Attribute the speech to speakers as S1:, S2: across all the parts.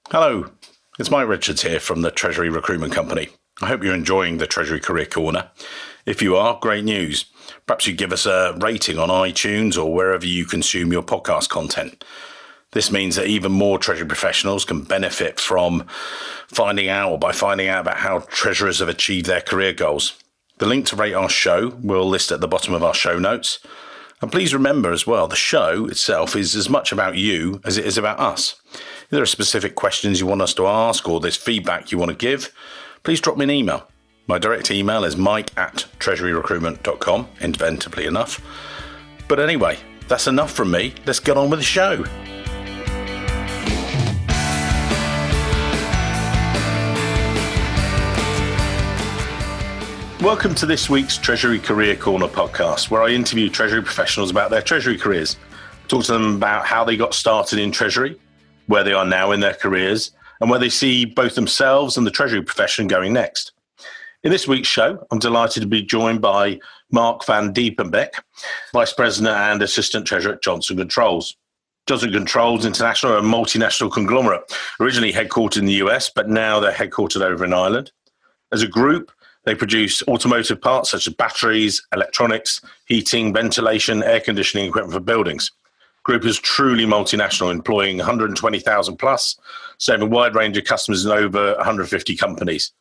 S1: Hello, it's Mike Richards here from the Treasury Recruitment Company. I hope you're enjoying the Treasury Career Corner. If you are, great news. Perhaps you give us a rating on iTunes or wherever you consume your podcast content. This means that even more Treasury professionals can benefit from finding out about how treasurers have achieved their career goals. The link to rate our show we'll list at the bottom of our show notes. And please remember as well, the show itself is as much about you as it is about us. If there are specific questions you want us to ask or there's feedback you want to give, please drop me an email. My direct email is mike@treasuryrecruitment.com, inventively enough. But anyway, that's enough from me. Let's get on with the show. Welcome to this week's Treasury Career Corner podcast, where I interview Treasury professionals about their Treasury careers. Talk to them about how they got started in Treasury, where they are now in their careers, and where they see both themselves and the Treasury profession going next. In this week's show, I'm delighted to be joined by Marc Vandiepenbeeck, Vice President and Assistant Treasurer at Johnson Controls. Johnson Controls International are a multinational conglomerate, originally headquartered in the US, but now they're headquartered over in Ireland. As a group, they produce automotive parts such as batteries, electronics, heating, ventilation, air conditioning equipment for buildings. The group is truly multinational, employing 120,000 plus, serving a wide range of customers in over 150 companies.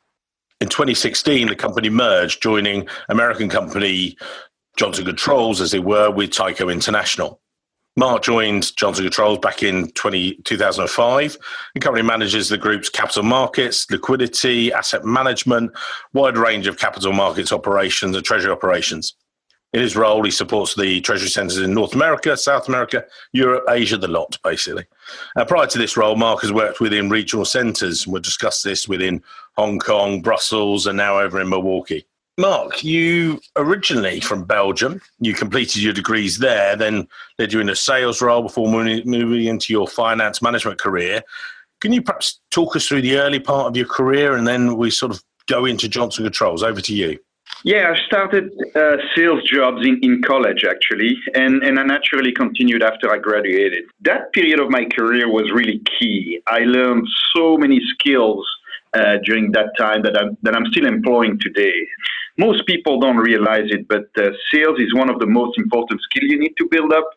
S1: In 2016, the company merged, joining American company Johnson Controls, as they were, with Tyco International. Marc joined Johnson Controls back in 2005. The company manages the group's capital markets, liquidity, asset management, wide range of capital markets operations and treasury operations. In his role, he supports the treasury centers in North America, South America, Europe, Asia, the lot, basically. Prior to this role, Marc has worked within regional centers. We'll discuss this within Hong Kong, Brussels, and now over in Milwaukee. Marc, you originally from Belgium, you completed your degrees there, then led you in a sales role before moving into your finance management career. Can you perhaps talk us through the early part of your career and then we sort of go into Johnson Controls? Over to you.
S2: Yeah, I started sales jobs in college, actually, and I naturally continued after I graduated. That period of my career was really key. I learned so many skills during that time that I'm still employing today. Most people don't realize it, but sales is one of the most important skills you need to build up.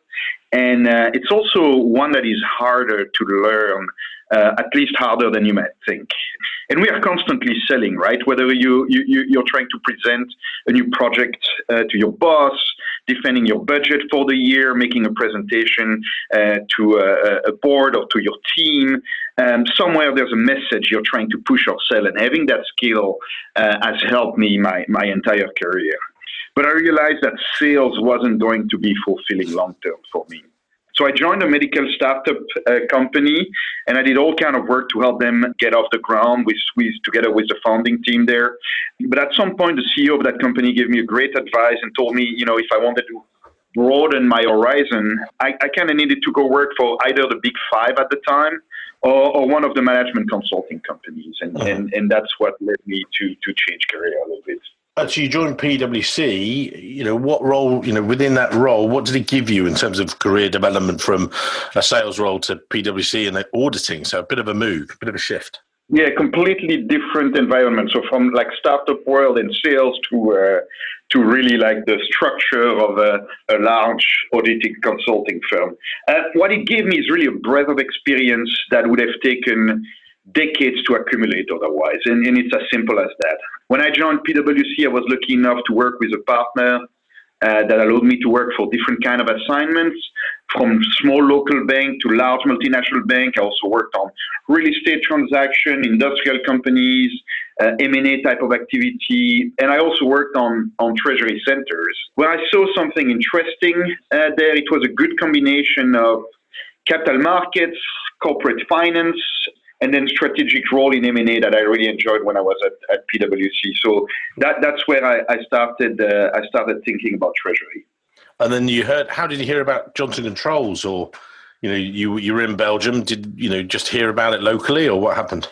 S2: And it's also one that is harder to learn, at least harder than you might think. And we are constantly selling, right? Whether you're trying to present a new project to your boss, defending your budget for the year, making a presentation to a board or to your team. Somewhere there's a message you're trying to push or sell, and having that skill has helped me my entire career. But I realized that sales wasn't going to be fulfilling long-term for me. So I joined a medical startup company, and I did all kind of work to help them get off the ground together with the founding team there. But at some point, the CEO of that company gave me a great advice and told me, if I wanted to broaden my horizon, I kind of needed to go work for either the big five at the time or one of the management consulting companies. And that's what led me to change career a little bit.
S1: So you joined PwC, what role, within that role, what did it give you in terms of career development from a sales role to PwC and then auditing? So a bit of a move, a bit of a shift.
S2: Yeah, completely different environment. So from like startup world and sales to really like the structure of a large auditing consulting firm. What it gave me is really a breadth of experience that would have taken decades to accumulate otherwise. And it's as simple as that. When I joined PwC, I was lucky enough to work with a partner that allowed me to work for different kind of assignments, from small local bank to large multinational bank. I also worked on real estate transaction, industrial companies, M&A type of activity. And I also worked on treasury centers. Where I saw something interesting there, it was a good combination of capital markets, corporate finance, and then strategic role in M&A that I really enjoyed when I was at PwC. So that's where I started thinking about treasury.
S1: And then how did you hear about Johnson Controls? Or, you were in Belgium, did, just hear about it locally, or what happened?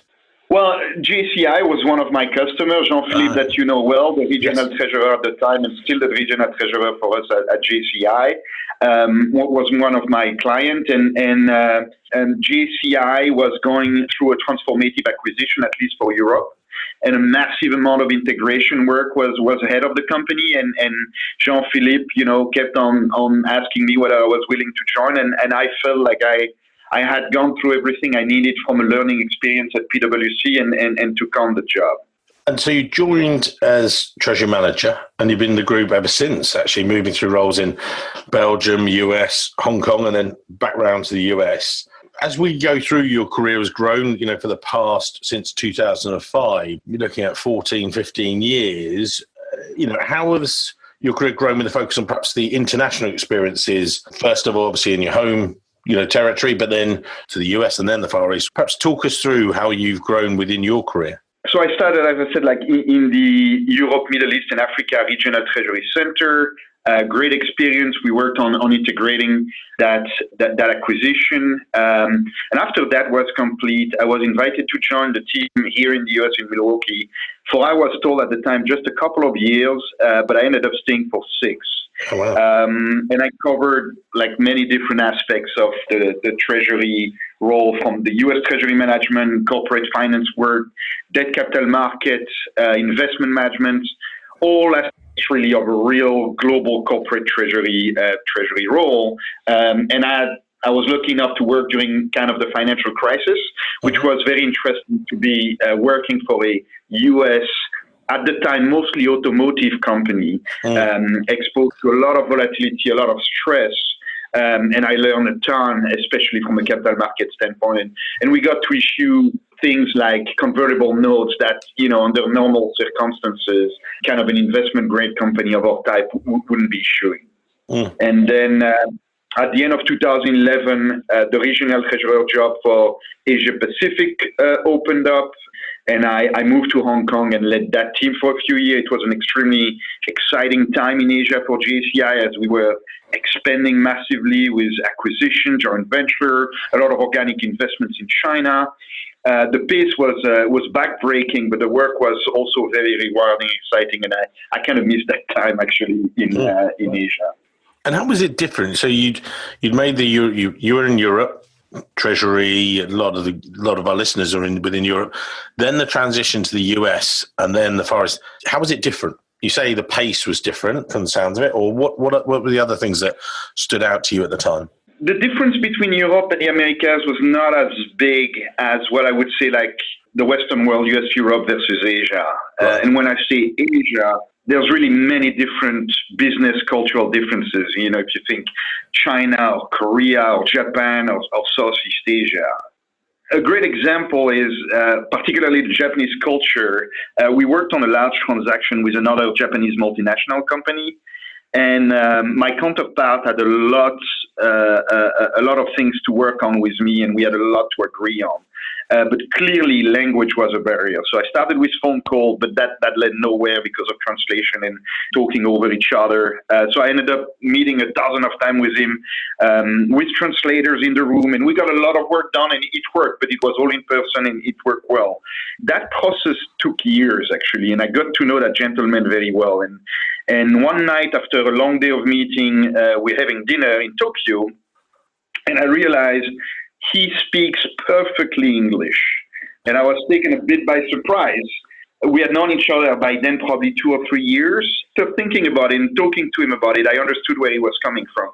S2: Well, JCI was one of my customers, Jean-Philippe, that you know well, the regional treasurer at the time and still the regional treasurer for us at JCI, was one of my clients. And JCI was going through a transformative acquisition, at least for Europe. And a massive amount of integration work was ahead of the company. And Jean-Philippe, kept on asking me whether I was willing to join. And I felt like I had gone through everything I needed from a learning experience at PwC and took on the job.
S1: And so you joined as treasury manager, and you've been in the group ever since, actually moving through roles in Belgium, US, Hong Kong, and then back round to the US. As we go through, your career has grown, for the past, since 2005, you're looking at 14, 15 years. How has your career grown with a focus on perhaps the international experiences, first of all, obviously in your home territory, but then to the US and then the Far East? Perhaps talk us through how you've grown within your career.
S2: So I started, as I said, in the Europe, Middle East, and Africa Regional Treasury Center. Great experience. We worked on integrating that acquisition. And after that was complete, I was invited to join the team here in the US in Milwaukee for, I was told at the time, just a couple of years, but I ended up staying for 6.
S1: Oh, wow.
S2: And I covered many different aspects of the treasury role, from the U.S. treasury management, corporate finance work, debt capital markets, investment management, all aspects really of a real global corporate treasury role. And I was lucky enough to work during kind of the financial crisis, which was very interesting to be working for a U.S., at the time, mostly automotive company, exposed to a lot of volatility, a lot of stress. And I learned a ton, especially from a capital market standpoint. And we got to issue things like convertible notes that, under normal circumstances, kind of an investment grade company of our type wouldn't be issuing. And then at the end of 2011, the regional treasurer job for Asia Pacific opened up. And I moved to Hong Kong and led that team for a few years. It was an extremely exciting time in Asia for JCI, as we were expanding massively with acquisition, joint venture, a lot of organic investments in China. The pace was backbreaking, but the work was also very rewarding, exciting, and I kind of missed that time actually in Asia.
S1: And how was it different? So you'd made you were in Europe. Treasury, a lot of our listeners are within Europe. Then the transition to the US, and then the Far East. How was it different? You say the pace was different from the sounds of it, or what were the other things that stood out to you at the time?
S2: The difference between Europe and the Americas was not as big as what I would say the Western world, US, Europe versus Asia.
S1: Right.
S2: And when I say Asia, there's really many different business cultural differences. If you think China or Korea or Japan or Southeast Asia. A great example is particularly the Japanese culture. We worked on a large transaction with another Japanese multinational company. And my counterpart had a lot of things to work on with me, and we had a lot to agree on. But clearly, language was a barrier. So I started with phone call, but that led nowhere because of translation and talking over each other. So I ended up meeting a dozen of times with him, with translators in the room, and we got a lot of work done, and it worked, but it was all in person, and it worked well. That process took years, actually, and I got to know that gentleman very well. And one night, after a long day of meeting, we're having dinner in Tokyo, and I realized he speaks perfectly English. And I was taken a bit by surprise. We had known each other by then probably 2 or 3 years. So thinking about it and talking to him about it, I understood where he was coming from.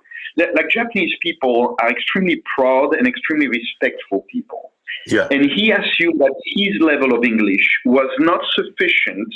S2: Japanese people are extremely proud and extremely respectful people.
S1: Yeah.
S2: And he assumed that his level of English was not sufficient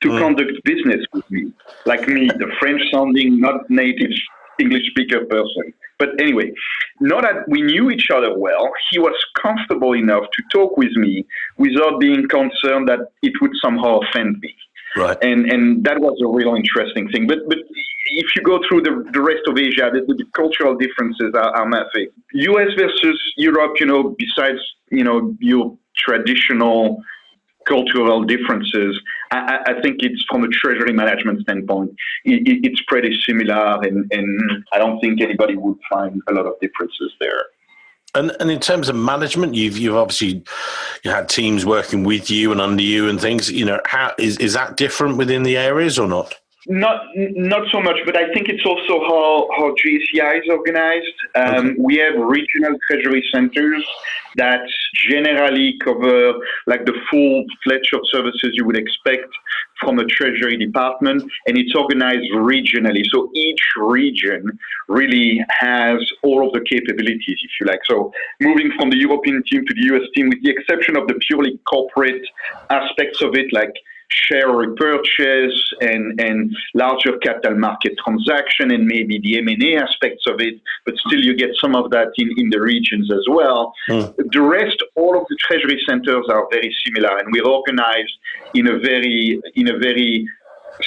S2: to conduct business with me. Like me, the French-sounding, not native English speaker person. But anyway, now that we knew each other well, he was comfortable enough to talk with me without being concerned that it would somehow offend me.
S1: Right.
S2: And that was a real interesting thing. But if you go through the rest of Asia, the cultural differences are massive. US versus Europe, besides, your traditional cultural differences, I think it's from a treasury management standpoint, it's pretty similar, and I don't think anybody would find a lot of differences there.
S1: And in terms of management, you've obviously you had teams working with you and under you and things. How is that different within the areas or not?
S2: Not so much, but I think it's also how GCI is organized.
S1: Okay.
S2: We have regional treasury centers that generally cover like the full fledged of services you would expect from a treasury department, and it's organized regionally. So each region really has all of the capabilities, if you like. So moving from the European team to the US team, with the exception of the purely corporate aspects of it, like share repurchase and larger capital market transaction and maybe the M&A aspects of it, but still you get some of that in the regions as well. The rest, all of the treasury centers are very similar, and we're organized in a very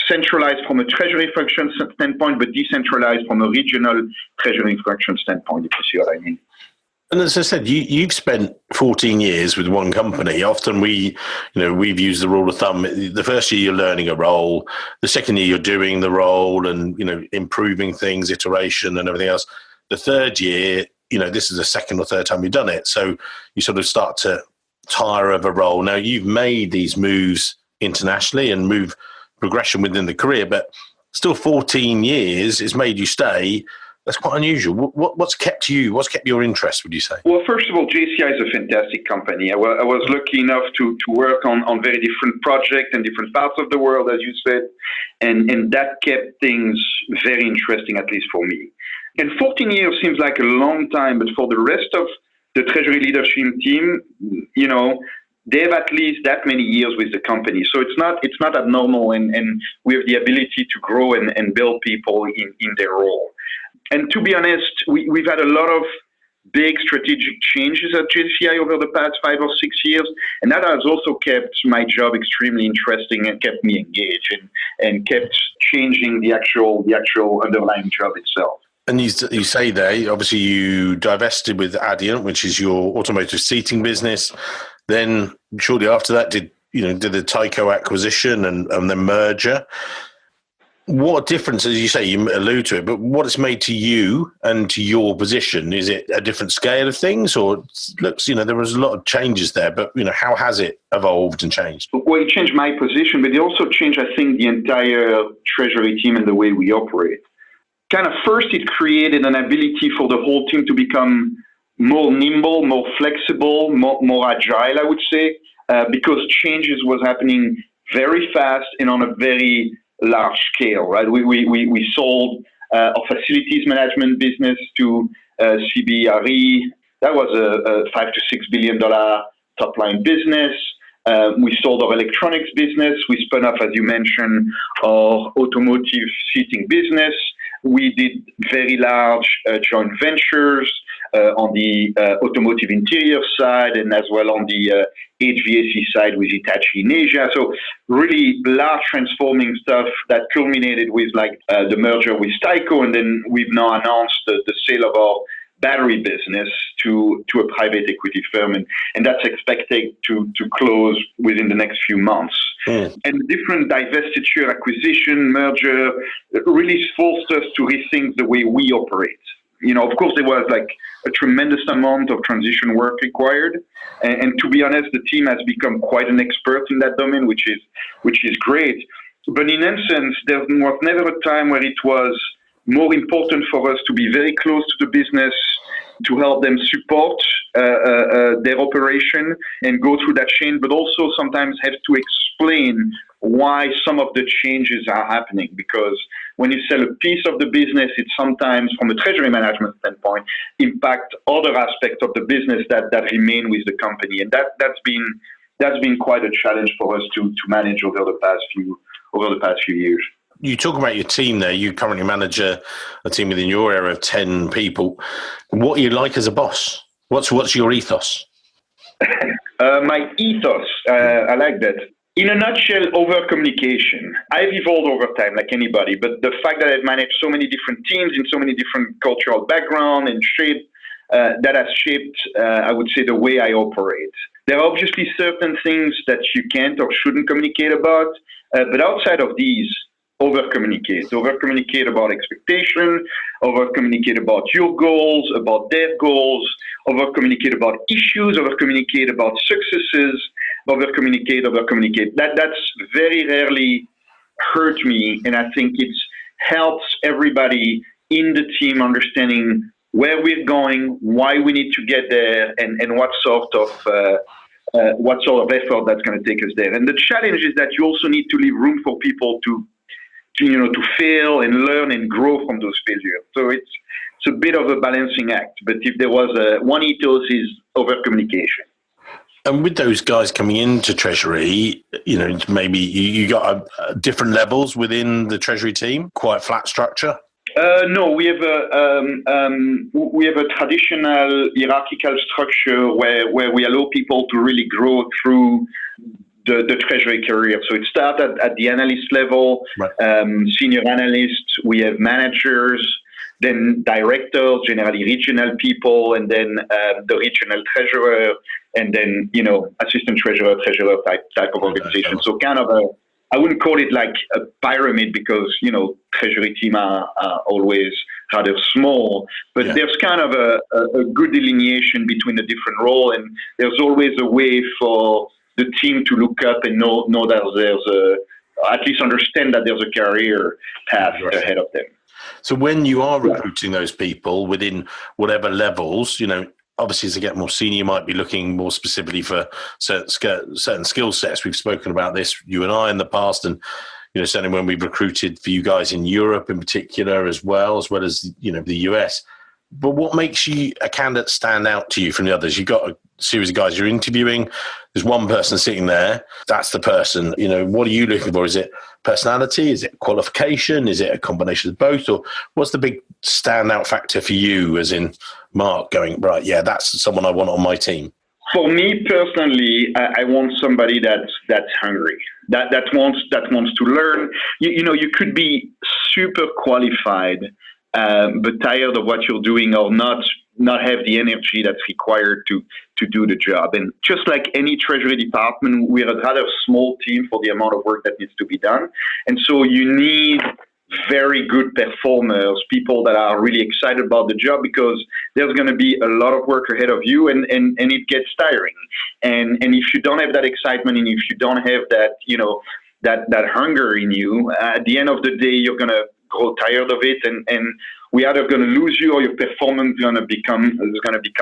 S2: centralized from a treasury function standpoint, but decentralized from a regional treasury function standpoint, if you see what I mean.
S1: And as I said, you've spent 14 years with one company. Often we've used the rule of thumb. The first year you're learning a role, the second year you're doing the role and, improving things, iteration and everything else. The third year, this is the second or third time you've done it. So you sort of start to tire of a role. Now you've made these moves internationally and move progression within the career, but still 14 years has made you stay. That's quite unusual. What's kept your interest, would you say?
S2: Well, first of all, JCI is a fantastic company. I was lucky enough to work on very different projects in different parts of the world, as you said, and that kept things very interesting, at least for me. And 14 years seems like a long time, but for the rest of the Treasury leadership team, they have at least that many years with the company. So it's not abnormal, and we have the ability to grow and build people in their role. And to be honest, we've had a lot of big strategic changes at JCI over the past 5 or 6 years, and that has also kept my job extremely interesting and kept me engaged and kept changing the actual underlying job itself.
S1: And you say there, obviously you divested with Adient, which is your automotive seating business. Then shortly after that, did the Tyco acquisition and then merger. What difference, as you say, you allude to it, but what it's made to you and to your position? Is it a different scale of things, or looks, there was a lot of changes there, but how has it evolved and changed?
S2: Well, it changed my position, but it also changed, I think, the entire treasury team and the way we operate. Kind of first, it created an ability for the whole team to become more nimble, more flexible, more agile, I would say, because changes was happening very fast and on a very large scale, right? We sold our facilities management business to CBRE. That was a $5 to $6 billion top line business. We sold our electronics business. We spun off, as you mentioned, our automotive seating business. We did very large joint ventures on the automotive interior side and as well on the HVAC side with Hitachi in Asia. So really large transforming stuff that culminated with the merger with Tyco, and then we've now announced the sale of our battery business to a private equity firm, and that's expected to close within the next few months. And different divestiture, acquisition, merger really forced us to rethink the way we operate. Of course, there was a tremendous amount of transition work required, and to be honest, the team has become quite an expert in that domain, which is great. But in essence, there was never a time where it was more important for us to be very close to the business, to help them support their operation and go through that chain, but also sometimes have to explain why some of the changes are happening. Because when you sell a piece of the business, it sometimes, from a treasury management standpoint, impact other aspects of the business that remain with the company, and that's been quite a challenge for us to manage over the past few years.
S1: You talk about your team there. You currently manage a team within your area of 10 people. What are you like as a boss? What's your ethos?
S2: My ethos, I like that. In a nutshell, over-communication. I've evolved over time, like anybody, but the fact that I've managed so many different teams in so many different cultural backgrounds and that has shaped, I would say, the way I operate. There are obviously certain things that you can't or shouldn't communicate about, but outside of these, over-communicate. Over-communicate about expectation, over-communicate about your goals, about their goals, over-communicate about issues, over-communicate about successes, over-communicate. That's very rarely hurt me, and I think it helps everybody in the team understanding where we're going, why we need to get there, and what sort of effort that's going to take us there. And the challenge is that you also need to leave room for people to fail and learn and grow from those failures. So it's a bit of a balancing act. But if there was one ethos is over communication.
S1: And with those guys coming into Treasury, maybe you got different levels within the Treasury team, quite flat structure.
S2: No, we have a traditional hierarchical structure where we allow people to really grow through the Treasury career. So it starts at the analyst level, right. Senior analysts, we have managers, then directors, generally regional people, and then the regional treasurer, and then, assistant treasurer type of organization. So kind of I wouldn't call it like a pyramid because, Treasury team are always rather small, but there's kind of a good delineation between the different roles, and there's always a way for the team to look up and know that there's at least understand that there's a career path ahead of them.
S1: So when you are recruiting those people within whatever levels, obviously as they get more senior, you might be looking more specifically for certain skill sets. We've spoken about this, you and I, in the past, and certainly when we've recruited for you guys in Europe in particular, as well as the US. But what makes you a candidate stand out to you from the others? You've got a series of guys you're interviewing. There's one person sitting there. That's the person. What are you looking for? Is it personality? Is it qualification? Is it a combination of both? Or what's the big standout factor for you, as in Marc going, right, yeah, that's someone I want on my team?
S2: For me personally, I want somebody that's hungry, that wants to learn. You could be super qualified, but tired of what you're doing, or not have the energy that's required to do the job. And just like any Treasury department, we're a rather small team for the amount of work that needs to be done. And so you need very good performers, people that are really excited about the job, because there's going to be a lot of work ahead of you, and it gets tiring. And if you don't have that excitement, and if you don't have that, that hunger in you, at the end of the day, you're going to grow tired of it, and we're either going to lose you, or your performance is going to become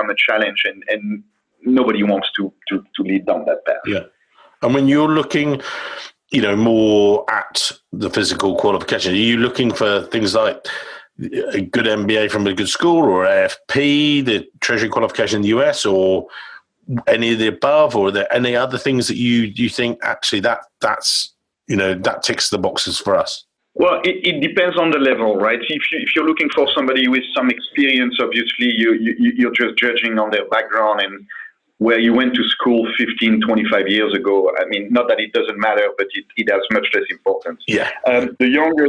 S2: a challenge, and nobody wants to lead down that path.
S1: Yeah. And when you're looking, more at the physical qualification, are you looking for things like a good MBA from a good school, or AFP, the Treasury qualification in the US, or any of the above? Or are there any other things that you think actually that ticks the boxes for us?
S2: Well, it depends on the level, right? If you're looking for somebody with some experience, obviously you're just judging on their background and where you went to school 15, 25 years ago. I mean, not that it doesn't matter, but it has much less importance.
S1: Yeah.
S2: The younger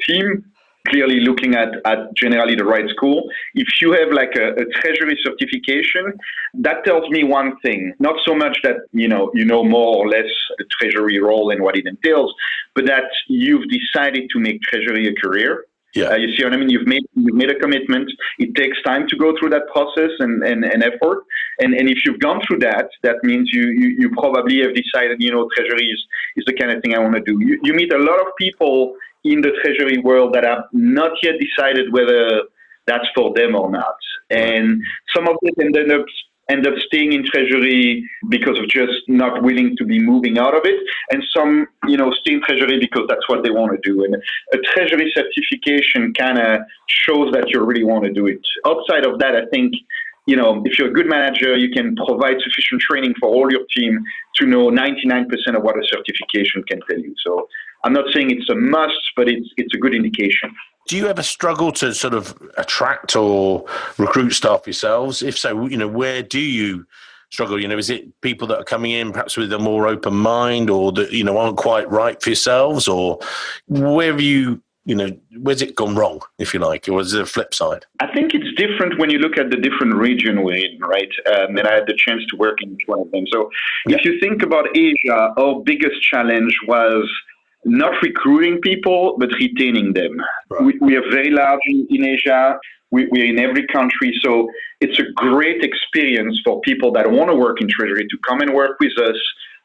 S2: team, clearly looking at generally the right school. If you have like a Treasury certification, that tells me one thing. Not so much that you know more or less the Treasury role and what it entails, but that you've decided to make Treasury a career.
S1: Yeah.
S2: You see what I mean? You've made a commitment. It takes time to go through that process and effort. And if you've gone through that, that means you probably have decided, Treasury is the kind of thing I want to do. You meet a lot of people in the Treasury world that have not yet decided whether that's for them or not. And some of them end up staying in Treasury because of just not willing to be moving out of it. And some, stay in Treasury because that's what they want to do. And a Treasury certification kind of shows that you really want to do it. Outside of that, I think, if you're a good manager, you can provide sufficient training for all your team to know 99% of what a certification can tell you. So I'm not saying it's a must, but it's a good indication.
S1: Do you ever struggle to sort of attract or recruit staff yourselves? If so, where do you struggle? Is it people that are coming in perhaps with a more open mind, or that, aren't quite right for yourselves, or where have you, where's it gone wrong, if you like, or is it a flip side?
S2: I think it's different when you look at the different region we're in, right? And I had the chance to work in each one of them. So if you think about Asia, our biggest challenge was not recruiting people, but retaining them.
S1: Right.
S2: We are very large in Asia. We're in every country. So it's a great experience for people that want to work in Treasury to come and work with us,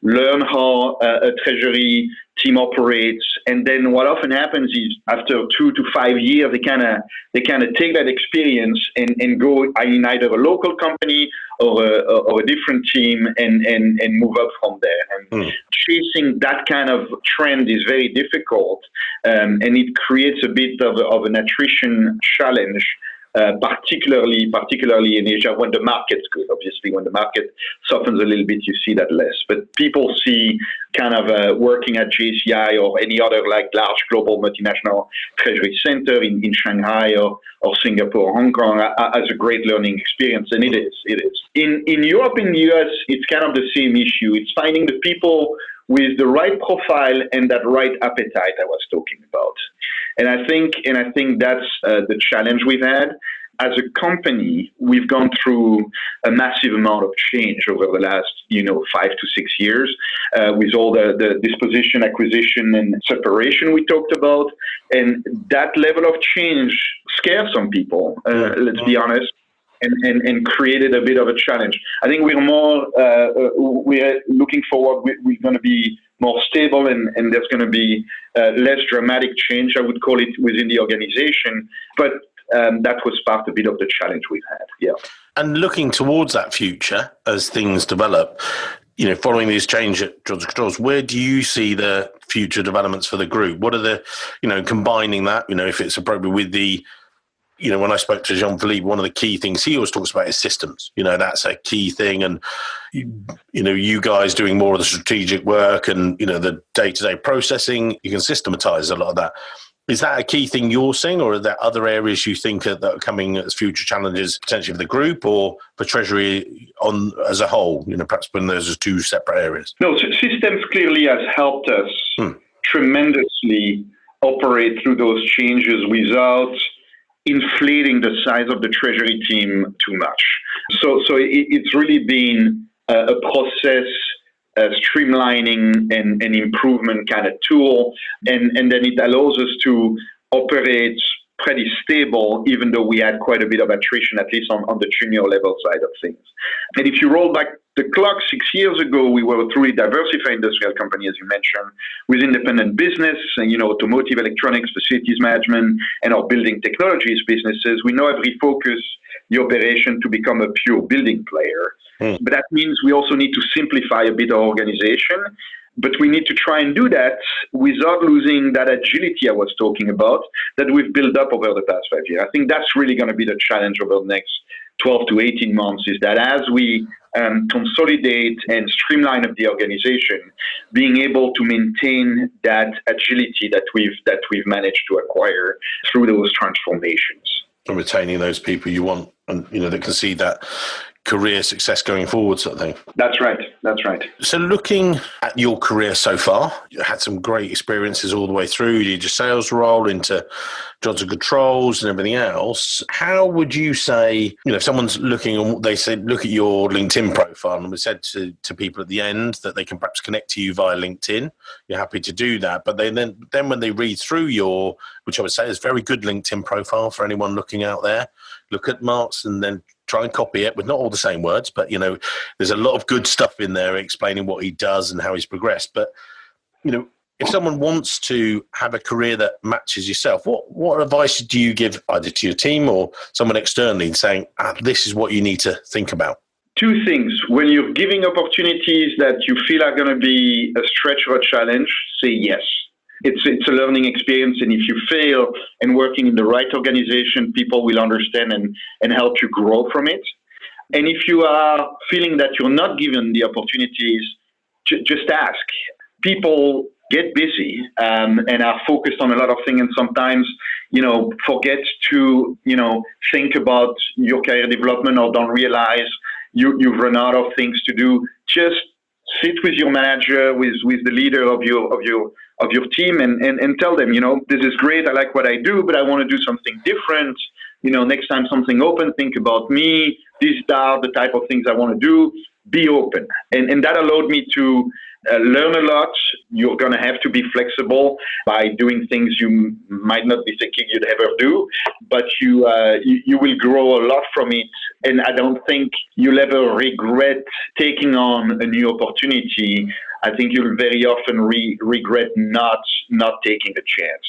S2: learn how a Treasury team operates, and then what often happens is after 2 to 5 years, they kind of take that experience and go in either a local company or a different team and move up from there. And chasing that kind of trend is very difficult, and it creates a bit of an attrition challenge. Particularly in Asia when the market's good. Obviously, when the market softens a little bit, you see that less. But people see kind of working at JCI or any other like large global multinational treasury center in Shanghai or Singapore or Hong Kong as a great learning experience, and it is. In Europe and the US, it's kind of the same issue. It's finding the people with the right profile and that right appetite I was talking about. And I think that's the challenge we've had. As a company, we've gone through a massive amount of change over the last, 5 to 6 years, with all the disposition, acquisition, and separation we talked about. And that level of change scares some people, let's be honest. And created a bit of a challenge. I think we're looking forward. We're going to be more stable, and there's going to be less dramatic change, I would call it, within the organization. But that was part a bit of the challenge we've had. Yeah.
S1: And looking towards that future as things develop, following these changes at Johnson Controls, where do you see the future developments for the group? What are the, combining that, if it's appropriate with the, when I spoke to Jean-Philippe, one of the key things he always talks about is systems. That's a key thing. And, you guys doing more of the strategic work and, the day-to-day processing, you can systematize a lot of that. Is that a key thing you're seeing, or are there other areas you think that are coming as future challenges, potentially for the group or for Treasury as a whole, perhaps when there's two separate areas?
S2: No, systems clearly has helped us tremendously operate through those changes without inflating the size of the Treasury team too much. So it's really been a process, streamlining and improvement kind of tool, and then it allows us to operate pretty stable, even though we had quite a bit of attrition, at least on the junior level side of things. And if you roll back the clock 6 years ago, we were a truly diversified industrial company, as you mentioned, with independent business and, automotive, electronics, facilities management, and our building technologies businesses. We now have refocused the operation to become a pure building player. But that means we also need to simplify a bit our organization. But we need to try and do that without losing that agility I was talking about that we've built up over the past 5 years. I think that's really going to be the challenge over the next 12 to 18 months, is that as we consolidate and streamline up the organization, being able to maintain that agility that we've managed to acquire through those transformations.
S1: And retaining those people you want, and that can see that career success going forward, sort of thing.
S2: That's right. So
S1: looking at your career so far, you had some great experiences all the way through. You did your sales role into Johnson Controls and everything else. How would you say, if someone's looking, they said, look at your LinkedIn profile, and we said to people at the end that they can perhaps connect to you via LinkedIn. You're happy to do that. But then when they read through your, which I would say is very good LinkedIn profile for anyone looking out there, look at Marc's and then try and copy it with not all the same words, but, there's a lot of good stuff in there explaining what he does and how he's progressed. But, if someone wants to have a career that matches yourself, what advice do you give either to your team or someone externally saying, this is what you need to think about?
S2: Two things. When you're giving opportunities that you feel are going to be a stretch or a challenge, say yes. It's a learning experience, and if you fail and working in the right organization, people will understand and help you grow from it. And if you are feeling that you're not given the opportunities, just ask. People get busy and are focused on a lot of things, and sometimes, forget to, think about your career development, or don't realize you've run out of things to do. Just sit with your manager, with the leader of your team, and tell them, this is great, I like what I do, but I want to do something different. Next time something open, think about me. These are the type of things I want to do. Be open. And that allowed me to learn a lot. You're going to have to be flexible by doing things you might not be thinking you'd ever do, but you will grow a lot from it. And I don't think you'll ever regret taking on a new opportunity. I think you'll very often regret not taking a chance.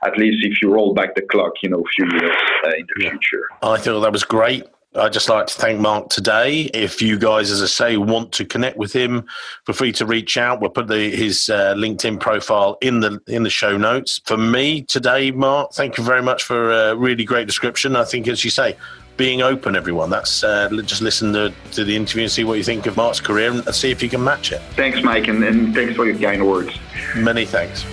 S2: At least if you roll back the clock, a few years in the future.
S1: I thought that was great. I'd just like to thank Marc today. If you guys, as I say, want to connect with him, feel free to reach out. We'll put his LinkedIn profile in the show notes. For me today, Marc, thank you very much for a really great description. I think, as you say, being open, everyone. That's just listen to the interview and see what you think of Marc's career and see if you can match it.
S2: Thanks, Mike, and thanks for your kind words.
S1: Many thanks.